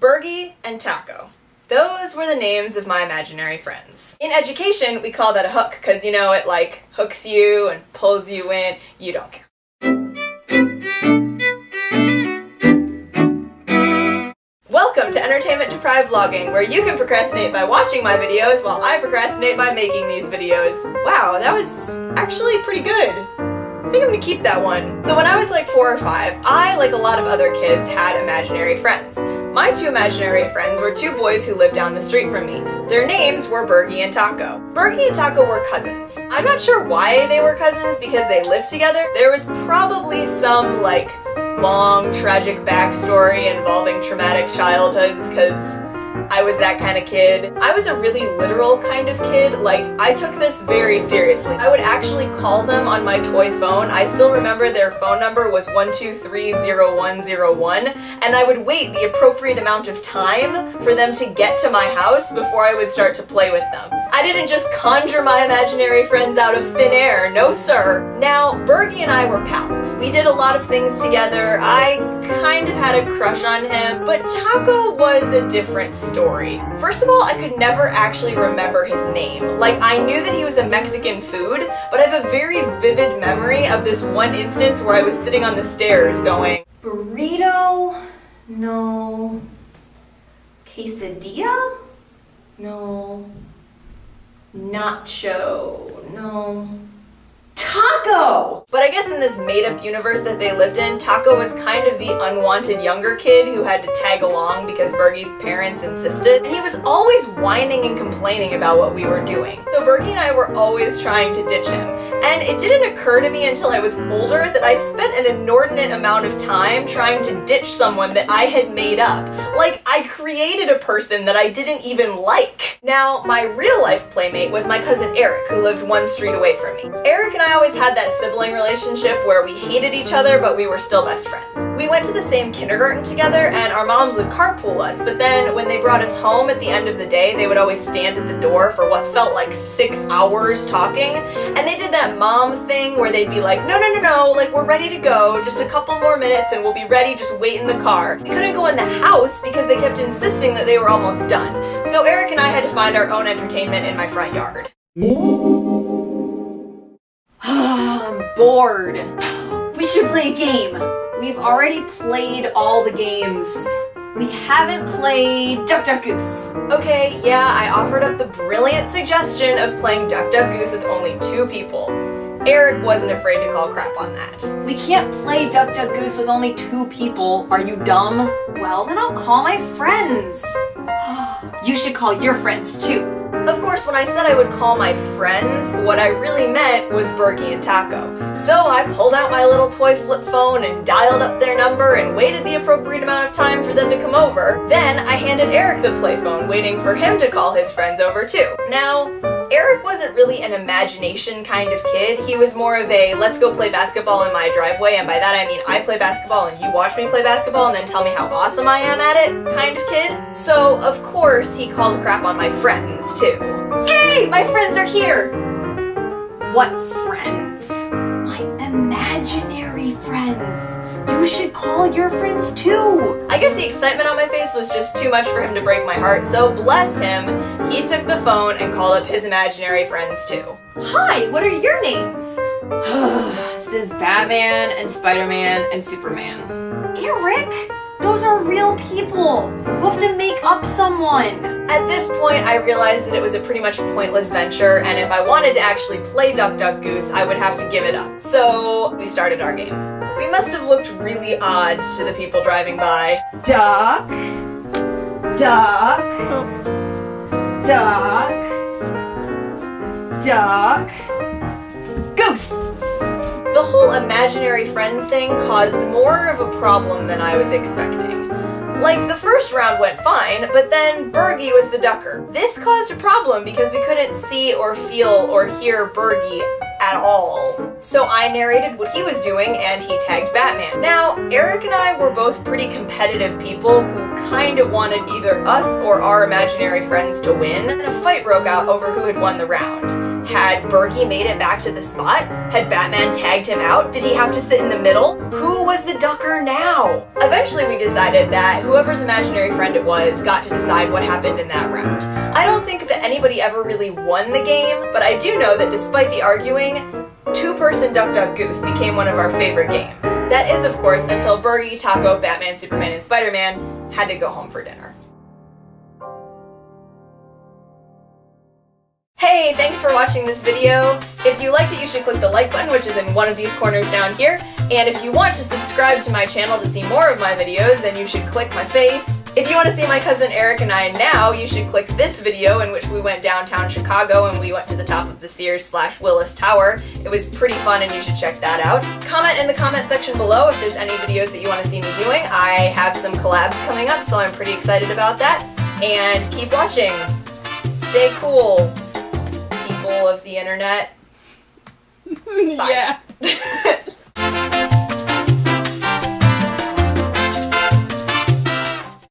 Bergie and Taco. Those were the names of my imaginary friends. In education, we call that a hook, because you know, it like hooks you and pulls you in. You don't care. Welcome to Entertainment Deprived Vlogging, where you can procrastinate by watching my videos while I procrastinate by making these videos. Wow, that was actually pretty good. I think I'm gonna keep that one. So when I was like 4 or 5, I, like a lot of other kids, had imaginary friends. My two imaginary friends were two boys who lived down the street from me. Their names were Bergie and Taco. Bergie and Taco were cousins. I'm not sure why they were cousins because they lived together. There was probably some, like, long, tragic backstory involving traumatic childhoods, because I was that kind of kid. I was a really literal kind of kid. Like, I took this very seriously. I would actually call them on my toy phone. I still remember their phone number was 1230101, and I would wait the appropriate amount of time for them to get to my house before I would start to play with them. I didn't just conjure my imaginary friends out of thin air, no sir. Now, Bergie and I were pals. We did a lot of things together. I kind of had a crush on him, but Taco was a different story. First of all, I could never actually remember his name. Like, I knew that he was a Mexican food, but I have a very vivid memory of this one instance where I was sitting on the stairs going, burrito? No. Quesadilla? No. Nacho? No. Taco! But I guess in this made-up universe that they lived in, Taco was kind of the unwanted younger kid who had to tag along because Bergie's parents insisted, and he was always whining and complaining about what we were doing. So Bergie and I were always trying to ditch him, and it didn't occur to me until I was older that I spent an inordinate amount of time trying to ditch someone that I had made up. Like, I created a person that I didn't even like. Now, my real-life playmate was my cousin Eric, who lived one street away from me. Eric and I always had that sibling relationship where we hated each other, but we were still best friends. We went to the same kindergarten together, and our moms would carpool us, but then when they brought us home at the end of the day, they would always stand at the door for what felt like 6 hours talking, and they did that mom thing where they'd be like, no, like, we're ready to go, just a couple more minutes and we'll be ready, just wait in the car. We couldn't go in the house because they kept insisting that they were almost done. So Eric and I had to find our own entertainment in my front yard. I'm bored. We should play a game. We've already played all the games. We haven't played Duck, Duck, Goose. Okay, yeah, I offered up the brilliant suggestion of playing Duck, Duck, Goose with only 2 people. Eric wasn't afraid to call crap on that. We can't play Duck, Duck, Goose with only 2 people. Are you dumb? Well, then I'll call my friends. You should call your friends too. Of course, when I said I would call my friends, what I really meant was Bergie and Taco. So I pulled out my little toy flip phone and dialed up their number and waited the appropriate amount of time for them to come over. Then I handed Eric the play phone, waiting for him to call his friends over too. Now, Eric wasn't really an imagination kind of kid. He was more of a let's go play basketball in my driveway, and by that I mean I play basketball and you watch me play basketball and then tell me how awesome I am at it kind of kid. So, of course, he called crap on my friends too. Yay! My friends are here! What friends? My imaginary friends. You should call your friends too! I guess the excitement on my face was just too much for him to break my heart, so bless him, he took the phone and called up his imaginary friends too. Hi, what are your names? This is Batman and Spider-Man and Superman. Eric? Those are real people! You have to make up someone! At this point, I realized that it was a pretty much pointless venture, and if I wanted to actually play Duck, Duck, Goose, I would have to give it up. So, we started our game. We must have looked really odd to the people driving by. Duck, duck, duck, duck, goose! The whole imaginary friends thing caused more of a problem than I was expecting. Like, the first round went fine, but then Bergie was the ducker. This caused a problem because we couldn't see or feel or hear Bergie at all. So I narrated what he was doing and he tagged Batman. Now, Eric and I were both pretty competitive people who kind of wanted either us or our imaginary friends to win, and a fight broke out over who had won the round. Had Bergie made it back to the spot? Had Batman tagged him out? Did he have to sit in the middle? Who was the ducker now? Eventually we decided that whoever's imaginary friend it was got to decide what happened in that round. I don't think that anybody ever really won the game, but I do know that despite the arguing, two-person Duck Duck Goose became one of our favorite games. That is, of course, until Bergie, Taco, Batman, Superman, and Spider-Man had to go home for dinner. Hey, thanks for watching this video. If you liked it, you should click the like button, which is in one of these corners down here. And if you want to subscribe to my channel to see more of my videos, then you should click my face. If you want to see my cousin Eric and I now, you should click this video in which we went downtown Chicago and we went to the top of the Sears/Willis Tower. It was pretty fun and you should check that out. Comment in the comment section below if there's any videos that you want to see me doing. I have some collabs coming up, so I'm pretty excited about that. And keep watching. Stay cool, people of the internet. Bye. Yeah.